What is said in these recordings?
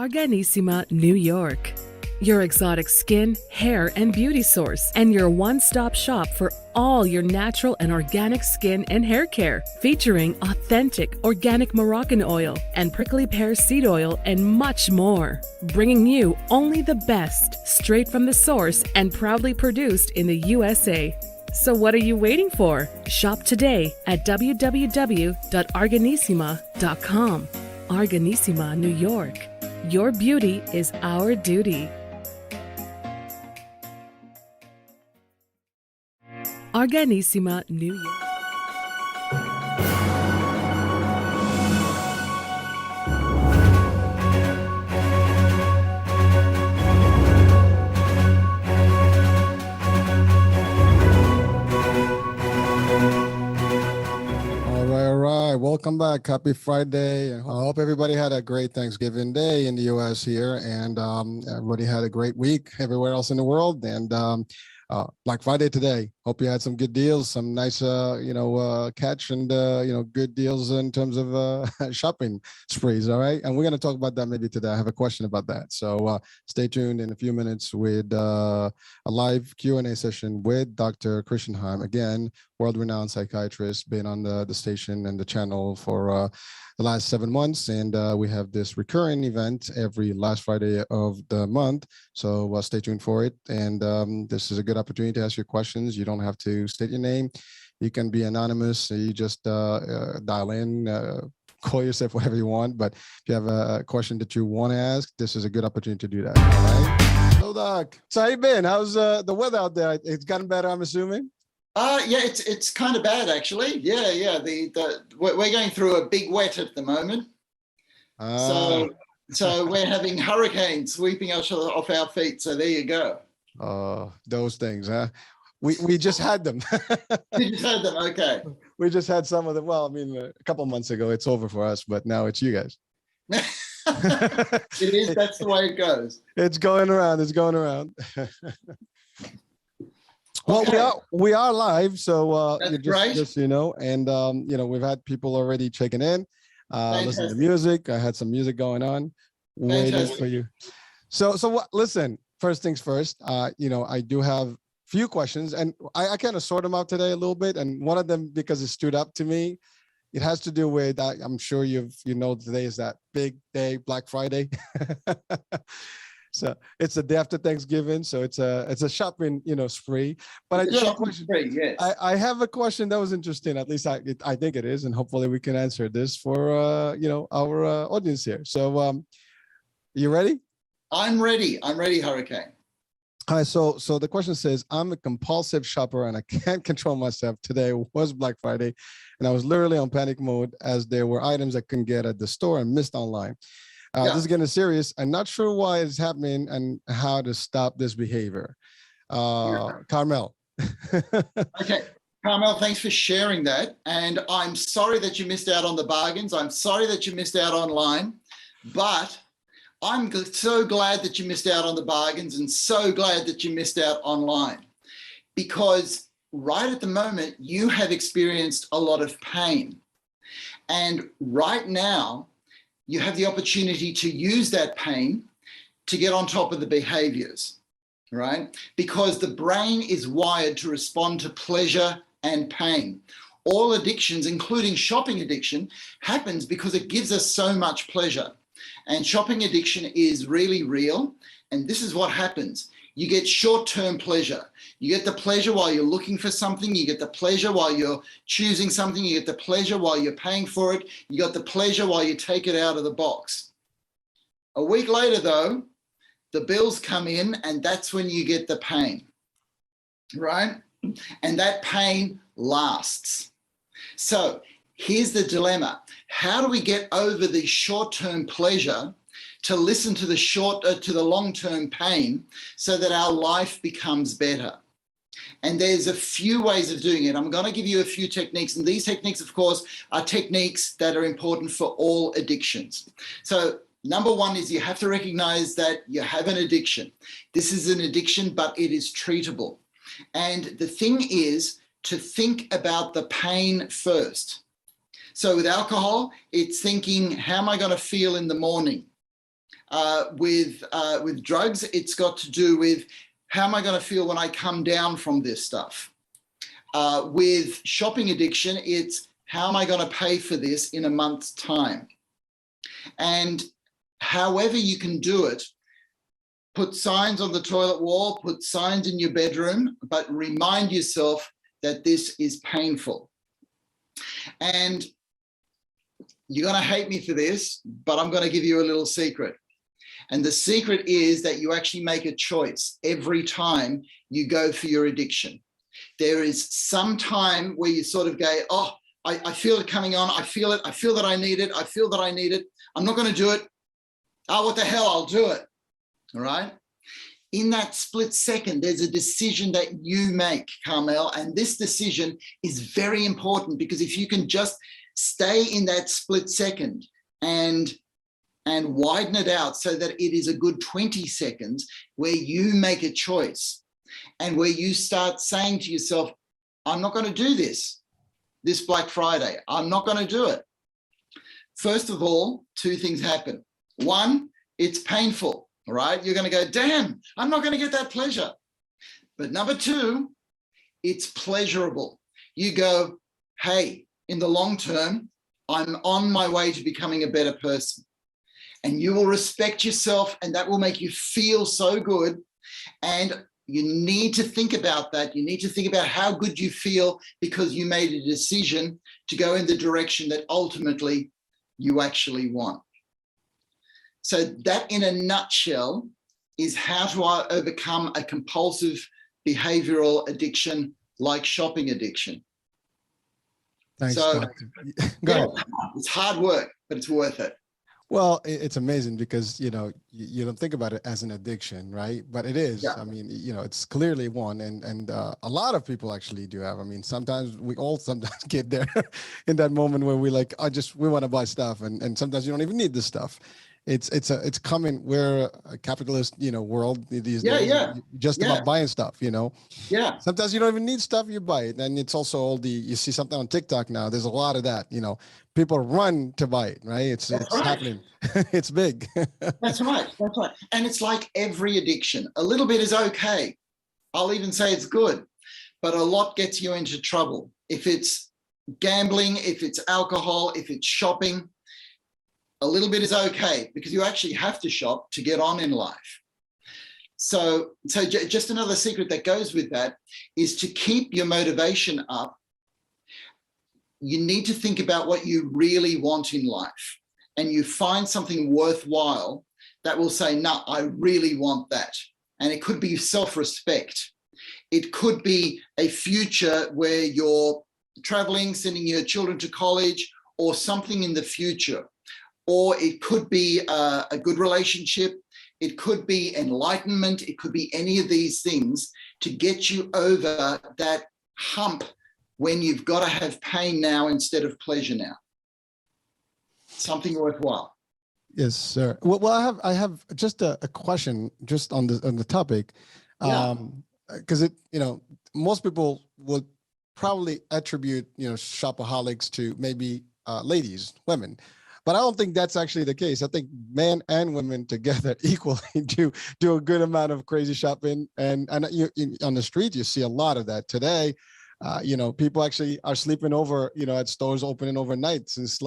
Arganissima, New York. Your exotic skin, hair, and beauty source, and your one-stop shop for all your natural and organic skin and hair care, featuring authentic organic Moroccan oil and prickly pear seed oil and much more. Bringing you only the best, straight from the source and proudly produced in the USA. So what are you waiting for? Shop today at www.arganissima.com. Arganissima, New York. Your beauty is our duty. Arganissima, New York. All right. Welcome back. Happy Friday. I hope everybody had a great Thanksgiving Day in the U.S. here, and everybody had a great week everywhere else in the world. And Black Friday today. Hope you had some good deals, some nice, catch and, good deals in terms of shopping sprees. All right. And we're going to talk about that maybe today. I have a question about that. So stay tuned in a few minutes with a live Q&A session with Dr. Christian Heim. Again, world-renowned psychiatrist, been on the station and the channel for the last 7 months. And we have this recurring event every last Friday of the month. So stay tuned for it. And this is a good opportunity to ask your questions. You don't have to state your name. You can be anonymous. You just dial in, call yourself whatever you want. But if you have a question that you want to ask, this is a good opportunity to do that. All right. Hello, Doc. So how you been? How's the weather out there? It's gotten better, I'm assuming. Yeah, it's kind of bad actually. Yeah. We're going through a big wet at the moment. So we're having hurricanes sweeping us off our feet. So there you go. Those things, huh? We just had them. You just had them, okay. We just had some of them. Well, I mean, a couple months ago, it's over for us, but now it's you guys. It is. That's the way it goes. It's going around. It's going around. Well, Okay. we are live, so That's just great. and we've had people already checking in, listening to Fantastic. music. I had some music going on, waiting Fantastic. for you. So what? Listen, first things first. I do have few questions, and I kind of sort them out today a little bit. And one of them, because it stood up to me, it has to do with I'm sure today is that big day, Black Friday. So it's the day after Thanksgiving, so it's a shopping spree. But I do have a question. Yes. I have a question that was interesting. At least I think it is, and hopefully we can answer this for our audience here. So you ready? I'm ready. I'm ready, Hurricane. All right. So the question says, I'm a compulsive shopper and I can't control myself. Today was Black Friday, and I was literally on panic mode as there were items I couldn't get at the store and missed online. This is getting serious. I'm not sure why it's happening and how to stop this behavior. Carmel. Okay, Carmel, thanks for sharing that. And I'm sorry that you missed out on the bargains. I'm sorry that you missed out online, but I'm so glad that you missed out on the bargains and so glad that you missed out online, because right at the moment you have experienced a lot of pain. And right now, you have the opportunity to use that pain to get on top of the behaviors, right? Because the brain is wired to respond to pleasure and pain. All addictions, including shopping addiction, happens because it gives us so much pleasure. And shopping addiction is really real. And this is what happens. You get short-term pleasure. You get the pleasure while you're looking for something. You get the pleasure while you're choosing something. You get the pleasure while you're paying for it. You got the pleasure while you take it out of the box. A week later, though, the bills come in, and that's when you get the pain, right? And that pain lasts. So here's the dilemma. How do we get over the short-term pleasure to listen to the long-term pain so that our life becomes better? And there's a few ways of doing it. I'm going to give you a few techniques. And these techniques, of course, are techniques that are important for all addictions. So number one is you have to recognize that you have an addiction. This is an addiction, but it is treatable. And the thing is to think about the pain first. So with alcohol, it's thinking, how am I going to feel in the morning? With drugs, it's got to do with how am I going to feel when I come down from this stuff. With shopping addiction, it's how am I going to pay for this in a month's time? And however you can do it, put signs on the toilet wall, put signs in your bedroom, but remind yourself that this is painful. And you're going to hate me for this, but I'm going to give you a little secret. And the secret is that you actually make a choice every time you go for your addiction. There is some time where you sort of go, oh, I feel it coming on. I feel it. I feel that I need it. I feel that I need it. I'm not going to do it. Oh, what the hell? I'll do it. All right. In that split second, there's a decision that you make, Carmel. And this decision is very important because if you can just stay in that split second and widen it out so that it is a good 20 seconds where you make a choice and where you start saying to yourself, I'm not going to do this Black Friday. I'm not going to do it. First of all, two things happen. One, it's painful, all right? You're going to go, damn, I'm not going to get that pleasure. But number two, it's pleasurable. You go, hey, in the long term, I'm on my way to becoming a better person. And you will respect yourself and that will make you feel so good. And you need to think about that. You need to think about how good you feel because you made a decision to go in the direction that ultimately you actually want. So that in a nutshell is how to overcome a compulsive behavioral addiction like shopping addiction. Thanks, so Go ahead. It's hard work, but it's worth it. Well, it's amazing because, you don't think about it as an addiction, right? But it is. Yeah. I mean, it's clearly one. And a lot of people actually do have. I mean, sometimes we all sometimes get there in that moment where we want to buy stuff. And sometimes you don't even need the stuff. It's coming. We're a capitalist, world these days. Just about buying stuff, Yeah. Sometimes you don't even need stuff, you buy it. And it's also you see something on TikTok now, there's a lot of that, people run to buy it, right? It's right. happening. It's big. That's right. And it's like every addiction. A little bit is okay. I'll even say it's good, but a lot gets you into trouble. If it's gambling, if it's alcohol, if it's shopping, a little bit is okay because you actually have to shop to get on in life. So just another secret that goes with that is to keep your motivation up. You need to think about what you really want in life and you find something worthwhile that will say, no, I really want that. And it could be self-respect. It could be a future where you're traveling, sending your children to college or something in the future. Or it could be a good relationship. It could be enlightenment. It could be any of these things to get you over that hump when you've got to have pain now instead of pleasure now. Something worthwhile. Yes, sir. Well, I have just a question just on the topic, because most people would probably attribute shopaholics to maybe ladies, women. But I don't think that's actually the case. I think men and women together equally do a good amount of crazy shopping. And on the street, you see a lot of that today. People actually are sleeping over, at stores opening overnight since,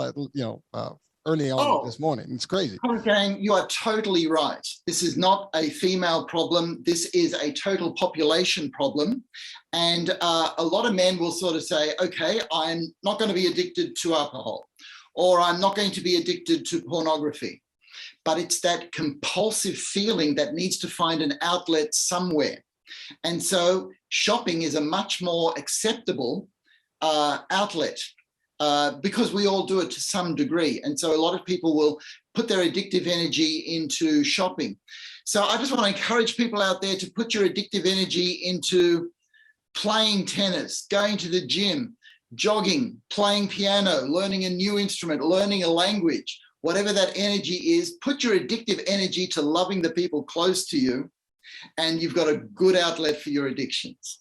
early on this morning. It's crazy. Gang, you are totally right. This is not a female problem. This is a total population problem. And a lot of men will sort of say, okay, I'm not going to be addicted to alcohol, or I'm not going to be addicted to pornography. But it's that compulsive feeling that needs to find an outlet somewhere. And so shopping is a much more acceptable outlet because we all do it to some degree. And so a lot of people will put their addictive energy into shopping. So I just want to encourage people out there to put your addictive energy into playing tennis, going to the gym, jogging, playing piano, learning a new instrument, learning a language, whatever that energy is. Put your addictive energy to loving the people close to you, and you've got a good outlet for your addictions.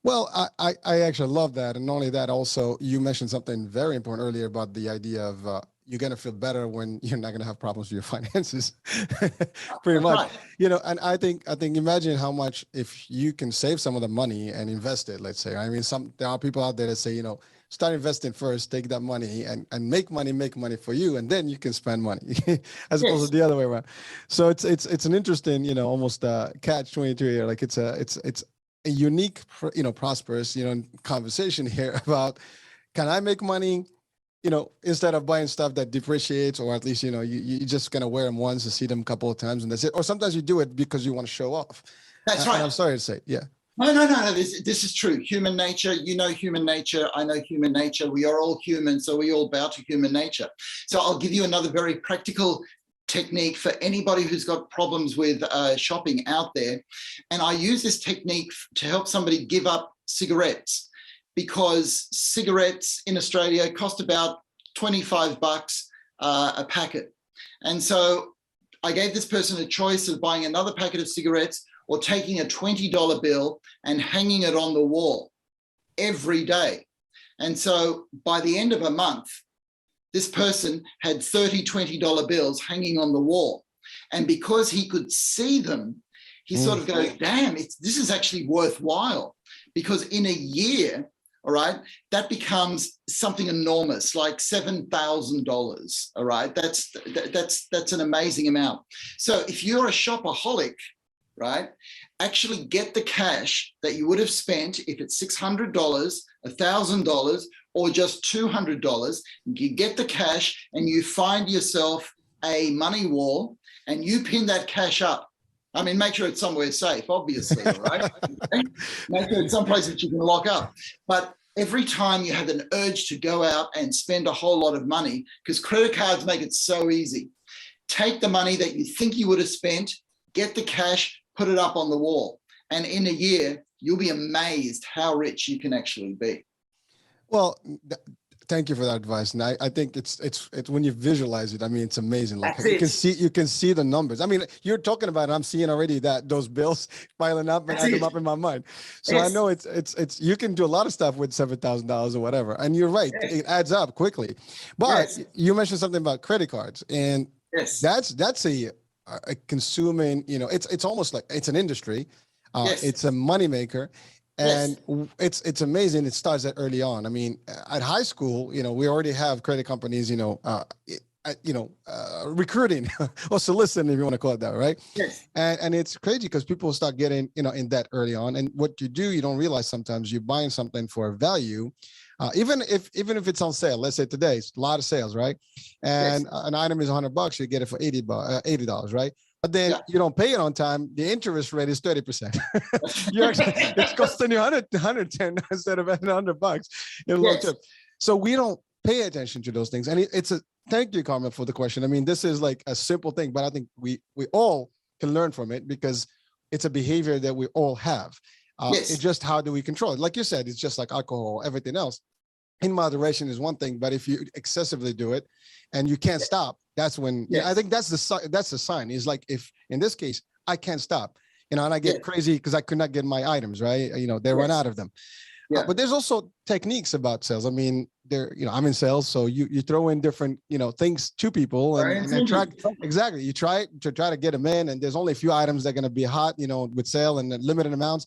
Well, I actually love that. And not only that, also, you mentioned something very important earlier about the idea of, you're going to feel better when you're not going to have problems with your finances. Pretty That's much, right. and I think imagine how much if you can save some of the money and invest it, let's say. I mean, there are people out there that say, start investing first, take that money and make money for you, and then you can spend money as opposed to the other way around. So it's an interesting, almost catch-22 here. Like it's a unique, prosperous, conversation here about, can I make money, instead of buying stuff that depreciates, or at least, you just gonna wear them once and see them a couple of times and that's it. Or sometimes you do it because you want to show off. That's right. And I'm sorry to say, yeah. No. This is true. Human nature, human nature. I know human nature. We are all human, so we all bow to human nature. So I'll give you another very practical technique for anybody who's got problems with shopping out there. And I use this technique to help somebody give up cigarettes, because cigarettes in Australia cost about $25 a packet. And so I gave this person a choice of buying another packet of cigarettes or taking a $20 bill and hanging it on the wall every day. And so by the end of a month, this person had 30 $20 bills hanging on the wall. And because he could see them, he sort of goes, damn, this is actually worthwhile. Because in a year, all right, that becomes something enormous, like $7,000. All right, that's an amazing amount. So if you're a shopaholic, right, actually get the cash that you would have spent if it's $600, $1,000, or just $200. You get the cash and you find yourself a money wall and you pin that cash up. I mean, make sure it's somewhere safe, obviously, right? Make sure it's someplace that you can lock up. But every time you have an urge to go out and spend a whole lot of money, because credit cards make it so easy, take the money that you think you would have spent, get the cash, put it up on the wall. And in a year, you'll be amazed how rich you can actually be. Well, thank you for that advice. And I think it's when you visualize it, I mean, it's amazing. Like you can see the numbers. I mean, you're talking about it, I'm seeing already that those bills piling up and add them up in my mind. So I know it's you can do a lot of stuff with $7,000 or whatever. And you're right, it adds up quickly. But you mentioned something about credit cards, and that's a consuming, it's almost like it's an industry. It's a moneymaker. And it's amazing. It starts that early on. I mean, at high school, we already have credit companies, recruiting or soliciting, if you want to call it that, right? Yes. And it's crazy because people start getting, in debt early on. And what you do, you don't realize sometimes you're buying something for a value, even if it's on sale. Let's say today, it's a lot of sales, right? And an item is $100, you get it for $80, right? But then you don't pay it on time. The interest rate is 30%. It's costing you 110 instead of $100 in long term. So we don't pay attention to those things. And thank you, Carmen, for the question. I mean, this is like a simple thing, but I think we all can learn from it because it's a behavior that we all have. It's just, how do we control it? Like you said, it's just like alcohol, everything else. In moderation is one thing, but if you excessively do it and you can't stop, that's when I think that's the sign. Is like, if in this case I can't stop, and I get crazy because I could not get my items, right? They run out of them. But there's also techniques about sales. I mean, I'm in sales, so you throw in different things to people, and then you try to get them in, and there's only a few items that are going to be hot, with sale and limited amounts.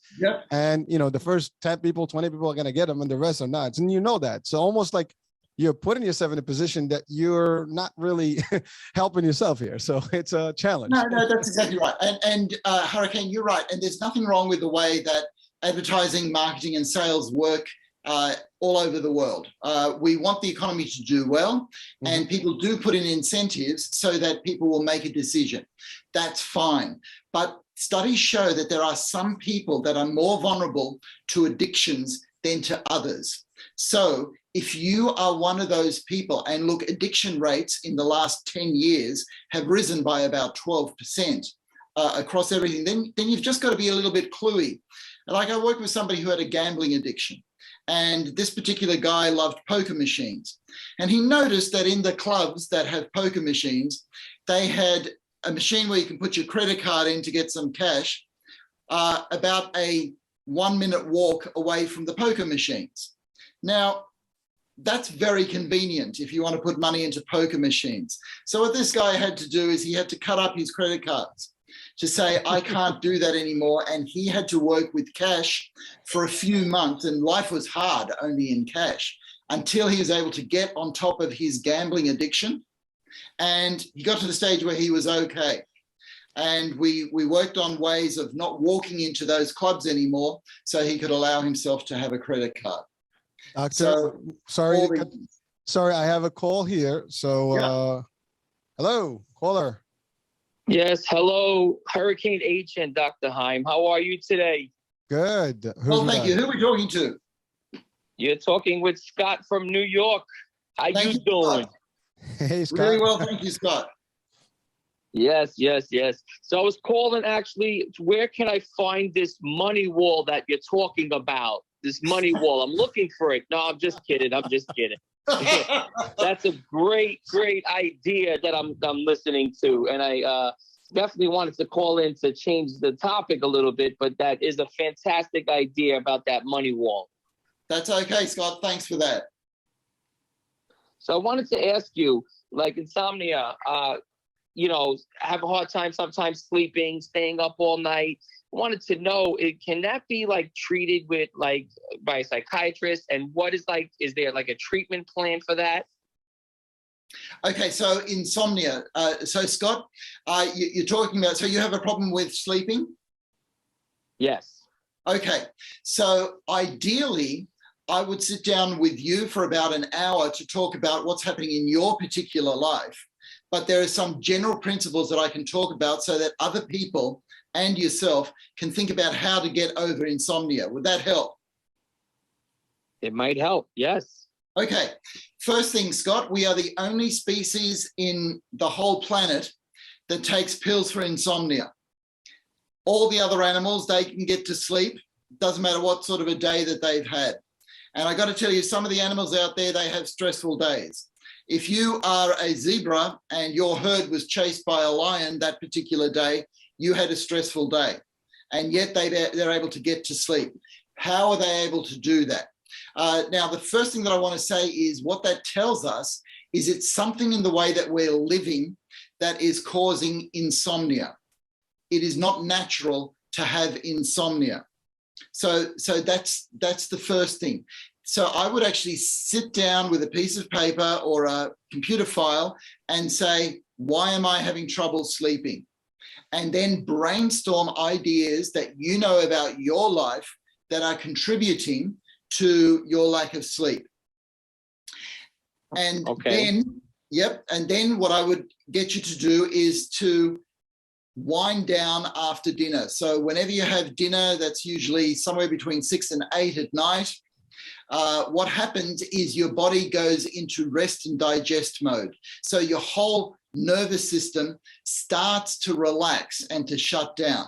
And the first 10 people, 20 people are going to get them, and the rest are not. And that. So almost like you're putting yourself in a position that you're not really helping yourself here. So it's a challenge. No, that's exactly right. And Hurricane, you're right. And there's nothing wrong with the way that advertising, marketing, and sales work all over the world. We want the economy to do well, and people do put in incentives so that people will make a decision. That's fine. But studies show that there are some people that are more vulnerable to addictions than to others. So if you are one of those people, and look, addiction rates in the last 10 years have risen by about 12% across everything, then you've just got to be a little bit cluey. Like, I worked with somebody who had a gambling addiction, and this particular guy loved poker machines. And he noticed that in the clubs that have poker machines, they had a machine where you can put your credit card in to get some cash, about a 1-minute walk away from the poker machines. Now, that's very convenient if you want to put money into poker machines. So what this guy had to do is he had to cut up his credit cards to say, I can't do that anymore. And he had to work with cash for a few months, and life was hard only in cash, until he was able to get on top of his gambling addiction. And he got to the stage where he was okay. And we worked on ways of not walking into those clubs anymore so he could allow himself to have a credit card. Doctor, So, sorry, I have a call here. So, Yeah. Hello, caller. Yes, hello, Hurricane H and Dr. Heim. How are you today? Good. Well, thank you. Who are we talking to? You're talking with Scott from New York. How Thank you you, doing? Scott. Hey, Scott. Really well, thank you, Scott. Yes. So I was calling actually, where can I find this money wall that you're talking about? This money wall. I'm looking for it. No, I'm just kidding. That's a great idea that I'm listening to. And I definitely wanted to call in to change the topic a little bit, but that is a fantastic idea about that money wall. That's okay, Scott. Thanks for that. So I wanted to ask you, like insomnia, have a hard time sometimes sleeping, staying up all night. I wanted to know, can that be like treated with by a psychiatrist? And is there like a treatment plan for that? Okay, so insomnia. So Scott, you're talking about, so you have a problem with sleeping? Yes. Okay, so ideally, I would sit down with you for about an hour to talk about what's happening in your particular life. But there are some general principles that I can talk about so that other people and yourself can think about how to get over insomnia. Would that help? It might help, yes. Okay, first thing, Scott, we are the only species in the whole planet that takes pills for insomnia. All the other animals, they can get to sleep. Doesn't matter what sort of a day that they've had. And I got to tell you, some of the animals out there, they have stressful days. If you are a zebra and your herd was chased by a lion that particular day, you had a stressful day. And yet they're able to get to sleep. How are they able to do that? Now, the first thing that I want to say is what that tells us is it's something in the way that we're living that is causing insomnia. It is not natural to have insomnia. So that's the first thing. So I would actually sit down with a piece of paper or a computer file and say, why am I having trouble sleeping? And then brainstorm ideas that you know about your life that are contributing to your lack of sleep. And then what I would get you to do is to wind down after dinner. So whenever you have dinner, that's usually somewhere between 6 and 8 at night. What happens is your body goes into rest and digest mode. So your whole nervous system starts to relax and to shut down.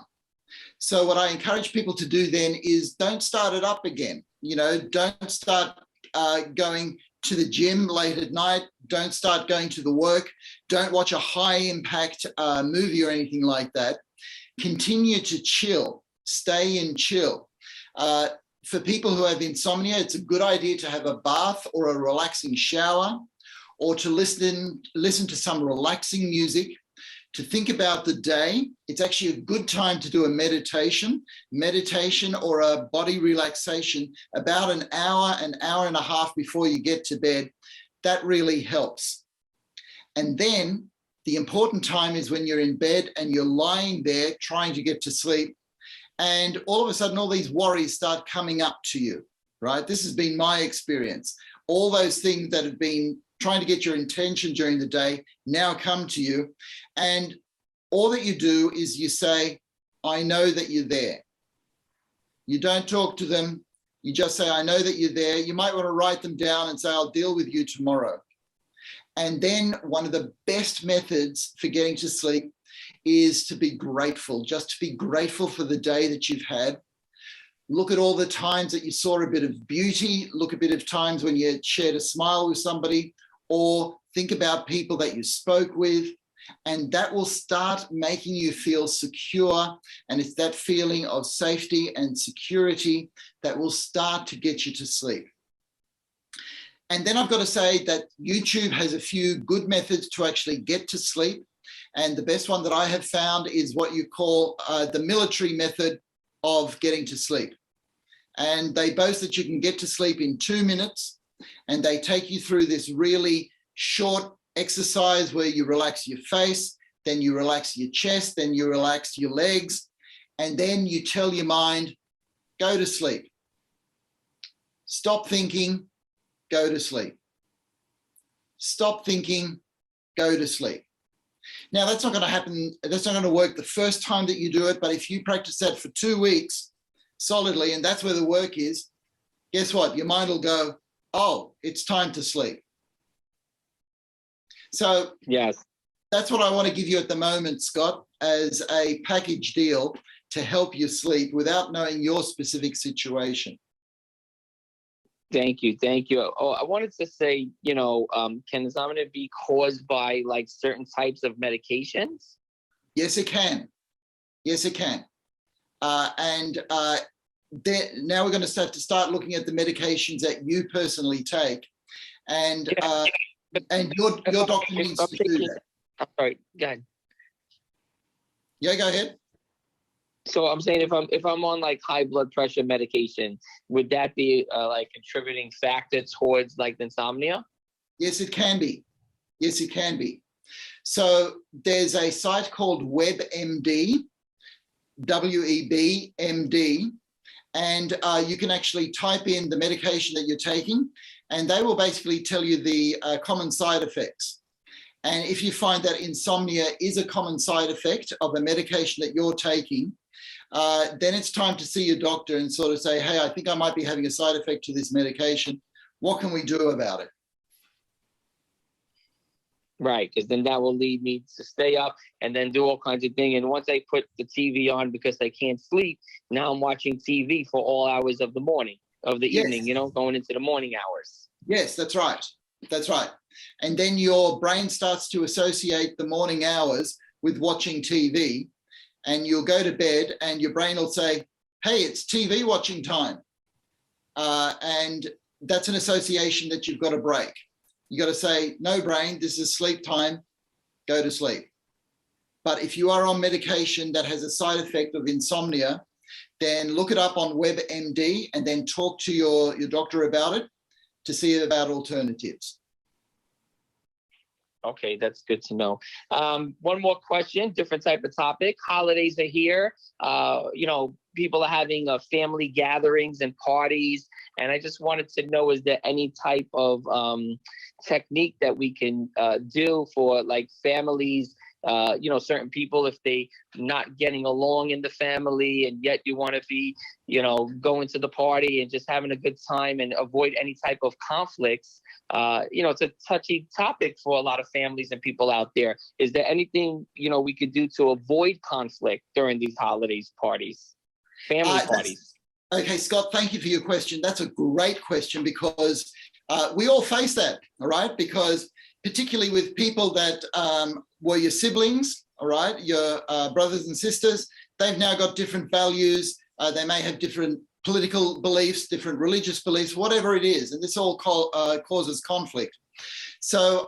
So what I encourage people to do then is don't start it up again. Don't start going to the gym late at night. Don't start going to the work. Don't watch a high impact movie or anything like that. Continue to chill, stay in chill. For people who have insomnia, it's a good idea to have a bath or a relaxing shower, or to listen to some relaxing music, to think about the day. It's actually a good time to do a meditation or a body relaxation about an hour and a half before you get to bed. That really helps. And then the important time is when you're in bed and you're lying there trying to get to sleep, and all of a sudden all these worries start coming up to you, right? This has been my experience. All those things that have been trying to get your attention during the day now come to you. And all that you do is you say, I know that you're there. You don't talk to them. You just say, I know that you're there. You might want to write them down and say, I'll deal with you tomorrow. And then one of the best methods for getting to sleep is to be grateful, just to be grateful for the day that you've had. Look at all the times that you saw a bit of beauty, look a bit of times when you shared a smile with somebody, or think about people that you spoke with, and that will start making you feel secure. And it's that feeling of safety and security that will start to get you to sleep. And then I've got to say that YouTube has a few good methods to actually get to sleep. And the best one that I have found is what you call the military method of getting to sleep. And they boast that you can get to sleep in 2 minutes, and they take you through this really short exercise where you relax your face, then you relax your chest, then you relax your legs, and then you tell your mind, go to sleep. Stop thinking, go to sleep. Stop thinking, go to sleep. Now, that's not going to happen. That's not going to work the first time that you do it. But if you practice that for 2 weeks solidly, and that's where the work is, guess what? Your mind will go, oh, it's time to sleep. So Yes. that's what I want to give you at the moment, Scott, as a package deal to help you sleep without knowing your specific situation. Thank you. Thank you. Oh, I wanted to say, can insomnia be caused by like certain types of medications? Yes, it can. Yes, it can. Now we're going to start looking at the medications that you personally take, and your doctor needs to do that. I'm sorry. Go ahead. Yeah, go ahead. So I'm saying if I'm on like high blood pressure medication, would that be like contributing factor towards like the insomnia? Yes, it can be. Yes, it can be. So there's a site called WebMD, WebMD, and you can actually type in the medication that you're taking, and they will basically tell you the common side effects. And if you find that insomnia is a common side effect of a medication that you're taking, then it's time to see your doctor and sort of say, hey, I think I might be having a side effect to this medication. What can we do about it? Right, because then that will lead me to stay up and then do all kinds of things. And once I put the TV on because I can't sleep, now I'm watching TV for all hours of the morning, of the evening, going into the morning hours. Yes, that's right. That's right. And then your brain starts to associate the morning hours with watching TV, and you'll go to bed and your brain will say, hey, it's TV watching time. And that's an association that you've got to break. You got to say, no, brain, this is sleep time, go to sleep. But if you are on medication that has a side effect of insomnia, then look it up on WebMD and then talk to your doctor about it to see about alternatives. Okay, that's good to know. One more question, different type of topic. Holidays are here. People are having family gatherings and parties. And I just wanted to know, is there any type of technique that we can do for like families, certain people, if they not getting along in the family and yet you want to be, going to the party and just having a good time and avoid any type of conflicts. It's a touchy topic for a lot of families and people out there. Is there anything, we could do to avoid conflict during these holidays parties, family parties? Okay, Scott, thank you for your question. That's a great question because we all face that, all right? Because particularly with people that were your siblings, all right, your brothers and sisters, they've now got different values. They may have different political beliefs, different religious beliefs, whatever it is. And this all causes conflict. So,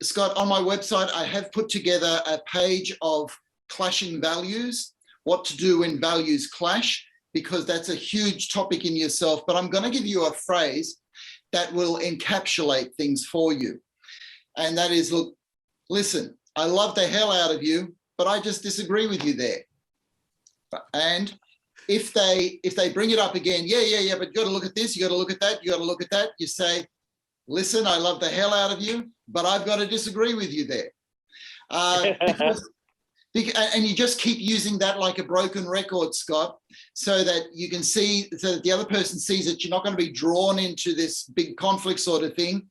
Scott, on my website, I have put together a page of clashing values, what to do when values clash, because that's a huge topic in yourself. But I'm going to give you a phrase that will encapsulate things for you. And that is, look, listen, I love the hell out of you, but I just disagree with you there. And if they bring it up again, yeah, but you got to look at this, you got to look at that, you got to look at that. You say, listen, I love the hell out of you, but I've got to disagree with you there. And you just keep using that like a broken record, Scott, so that you can see, so that the other person sees that you're not going to be drawn into this big conflict sort of thing.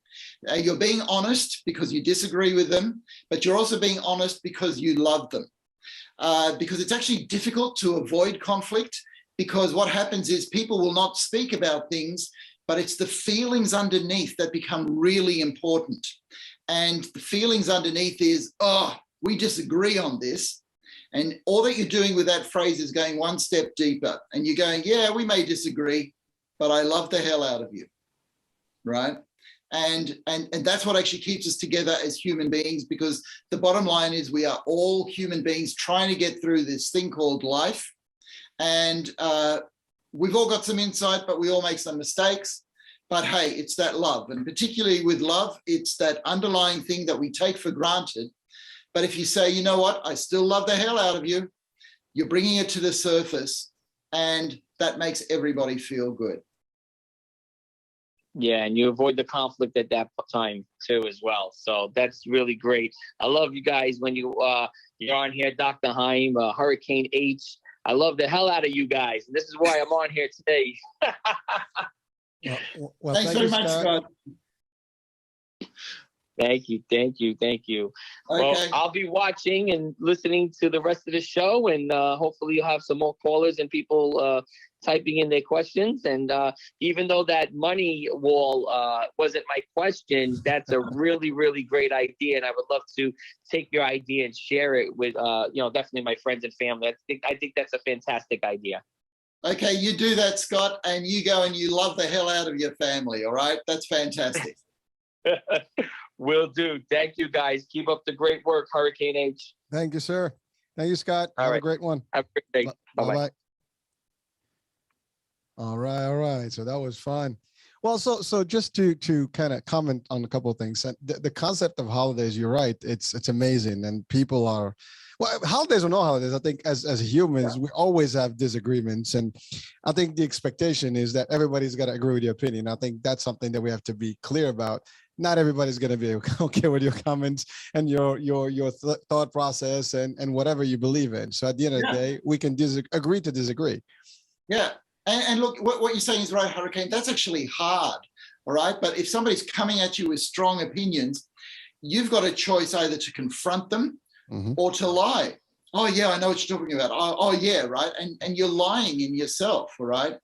You're being honest because you disagree with them, but you're also being honest because you love them. Because it's actually difficult to avoid conflict, because what happens is people will not speak about things, but it's the feelings underneath that become really important. And the feelings underneath is, oh, we disagree on this. And all that you're doing with that phrase is going one step deeper. And you're going, yeah, we may disagree, but I love the hell out of you, right? And that's what actually keeps us together as human beings, because the bottom line is we are all human beings trying to get through this thing called life. And we've all got some insight, but we all make some mistakes. But hey, it's that love. And particularly with love, it's that underlying thing that we take for granted. But if you say, you know what, I still love the hell out of you, you're bringing it to the surface, and that makes everybody feel good. Yeah, and you avoid the conflict at that time too as well. So that's really great. I love you guys when you're on here, Dr. Heim, Hurricane H. I love the hell out of you guys. And this is why I'm on here today. Well, Thanks very much, Scott. Thank you. Okay. Well, I'll be watching and listening to the rest of the show, and hopefully you'll have some more callers and people typing in their questions. And even though that money wall wasn't my question, that's a really, really great idea, and I would love to take your idea and share it with definitely my friends and family. I think that's a fantastic idea. Okay, you do that, Scott, and you go and you love the hell out of your family. All right, that's fantastic. Will do. Thank you, guys. Keep up the great work, Hurricane H. Thank you, sir. Thank you, Scott. Have a great one. Have a great day. Bye-bye. All right. So that was fun. Well, so just to kind of comment on a couple of things. The concept of holidays, you're right. It's amazing, and people are. Well, holidays or no holidays, I think as humans, we always have disagreements. And I think the expectation is that everybody's got to agree with your opinion. I think that's something that we have to be clear about. Not everybody's going to be okay with your comments and your thought process and whatever you believe in. So at the end of the day, we can agree to disagree. Yeah. And look, what you're saying is right, Hurricane. That's actually hard. All right. But if somebody's coming at you with strong opinions, you've got a choice either to confront them or to lie. Oh, yeah, I know what you're talking about. Oh yeah, right. And you're lying in yourself, all right?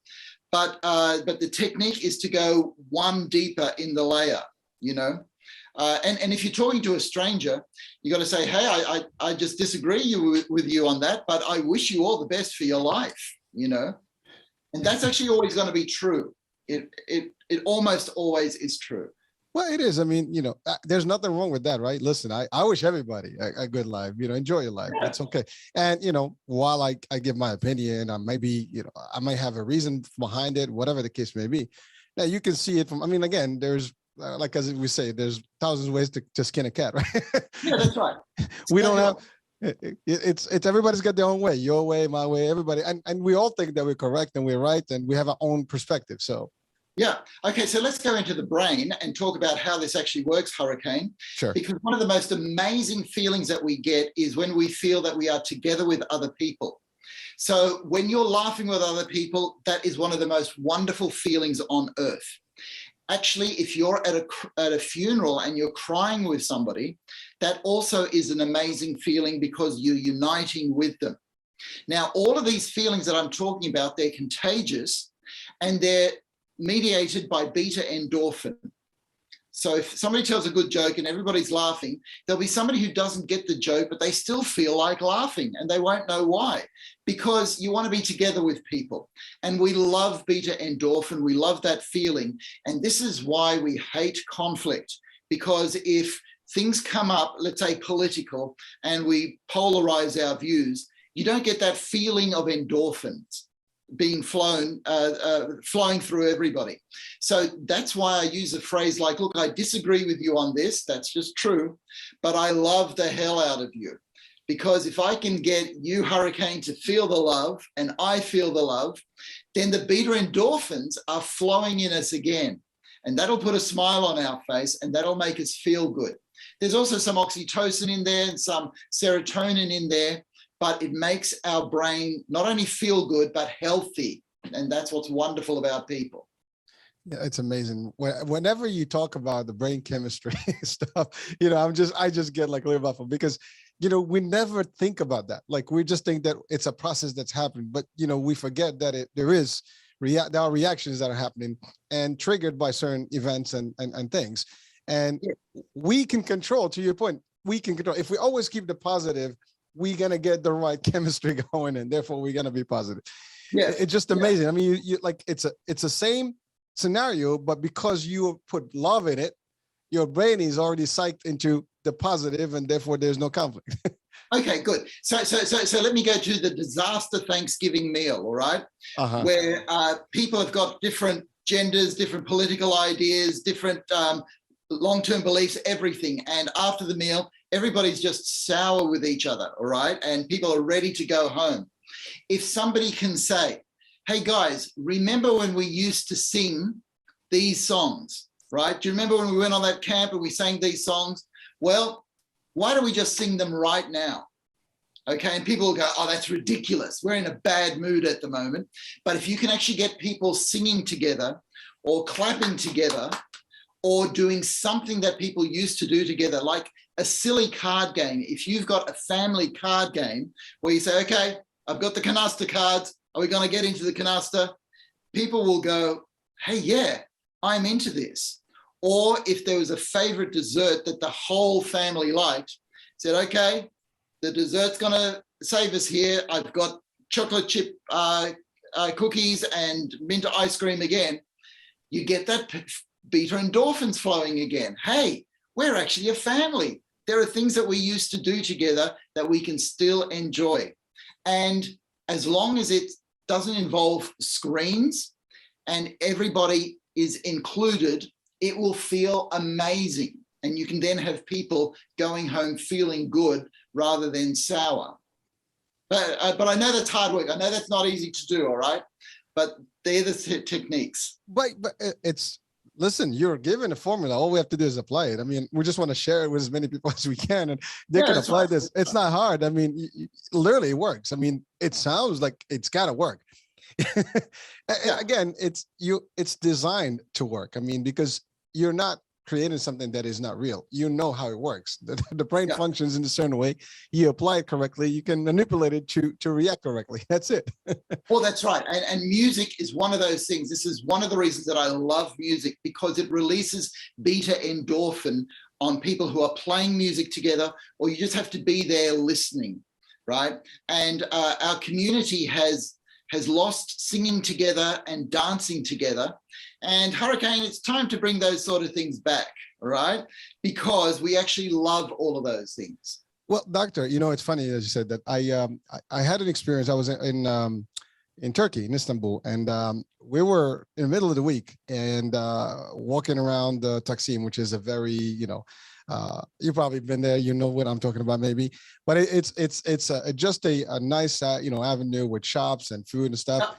But the technique is to go one deeper in the layer, and if you're talking to a stranger, you got to say, hey, I just disagree with you on that, but I wish you all the best for your life, and that's actually always going to be true. It almost always is true. Well, it is. I mean, there's nothing wrong with that, right? Listen, I wish everybody a good life, enjoy your life. It's okay. And, while I give my opinion, I might have a reason behind it, whatever the case may be. Now you can see it from, again, there's, like as we say, there's thousands of ways to skin a cat, right? Yeah, that's right. We don't have, it's everybody's got their own way, your way, my way, everybody. And we all think that we're correct and we're right and we have our own perspective. So. Yeah. Okay. So let's go into the brain and talk about how this actually works, Hurricane. Sure. Because one of the most amazing feelings that we get is when we feel that we are together with other people. So when you're laughing with other people, that is one of the most wonderful feelings on earth. Actually, if you're at a funeral and you're crying with somebody, that also is an amazing feeling because you're uniting with them. Now, all of these feelings that I'm talking about, they're contagious and they're mediated by beta endorphin. So if somebody tells a good joke and everybody's laughing, there'll be somebody who doesn't get the joke, but they still feel like laughing and they won't know why, because you want to be together with people. And we love beta endorphin. We love that feeling. And this is why we hate conflict, because if things come up, let's say political, and we polarize our views, you don't get that feeling of endorphins being flowing through everybody. So that's why I use a phrase like, look, I disagree with you on this, that's just true, but I love the hell out of you. Because if I can get you, Hurricane, to feel the love and I feel the love, then the beta endorphins are flowing in us again. And that'll put a smile on our face and that'll make us feel good. There's also some oxytocin in there and some serotonin in there, but it makes our brain not only feel good, but healthy. And that's what's wonderful about people. Yeah, it's amazing. Whenever you talk about the brain chemistry stuff, I just get like a little baffled because, we never think about that. Like we just think that it's a process that's happening, but, we forget that there are reactions that are happening and triggered by certain events and things. And we can control, to your point, we can control. If we always keep the positive, we're going to get the right chemistry going and therefore we're going to be positive. Yeah. It's just amazing. I mean, you like, it's the same scenario, but because you put love in it, your brain is already psyched into the positive, and therefore there's no conflict. Okay, good. So let me go to the disaster Thanksgiving meal, all right? Where people have got different genders, different political ideas, different long-term beliefs, everything. And after the meal, everybody's just sour with each other, all right? And people are ready to go home. If somebody can say, hey guys, remember when we used to sing these songs, right? Do you remember when we went on that camp and we sang these songs? Well, why don't we just sing them right now? Okay, and people will go, oh, that's ridiculous. We're in a bad mood at the moment. But if you can actually get people singing together or clapping together or doing something that people used to do together, like a silly card game. If you've got a family card game where you say, okay, I've got the canasta cards. Are we going to get into the canasta? People will go, hey, yeah, I'm into this. Or if there was a favorite dessert that the whole family liked, said, okay, the dessert's going to save us here. I've got chocolate chip cookies and mint ice cream again. You get that beta endorphins flowing again. Hey, we're actually a family. There are things that we used to do together that we can still enjoy. And as long as it doesn't involve screens and everybody is included, it will feel amazing. And you can then have people going home feeling good rather than sour. But I know that's hard work. I know that's not easy to do, all right? But they're the techniques. But it's, listen, you're given a formula. All we have to do is apply it. I mean, we just want to share it with as many people as we can, and they can apply this. It's not hard. I mean, literally it works. I mean, it sounds like it's got to work. Again, it's designed to work. I mean, because you're not creating something that is not real. You know how it works. The brain functions in a certain way. You apply it correctly. You can manipulate it to react correctly. That's it. Well, that's right. And music is one of those things. This is one of the reasons that I love music, because it releases beta endorphin on people who are playing music together, or you just have to be there listening, right? And our community has lost singing together and dancing together. And Hurricane, it's time to bring those sort of things back, all right? Because we actually love all of those things. Well, Doctor, you know, it's funny as you said that. I had an experience. I was in Turkey, in Istanbul, and we were in the middle of the week and walking around the Taksim, which is a very, you've probably been there, you know what I'm talking about maybe, but it's just a nice, avenue with shops and food and stuff.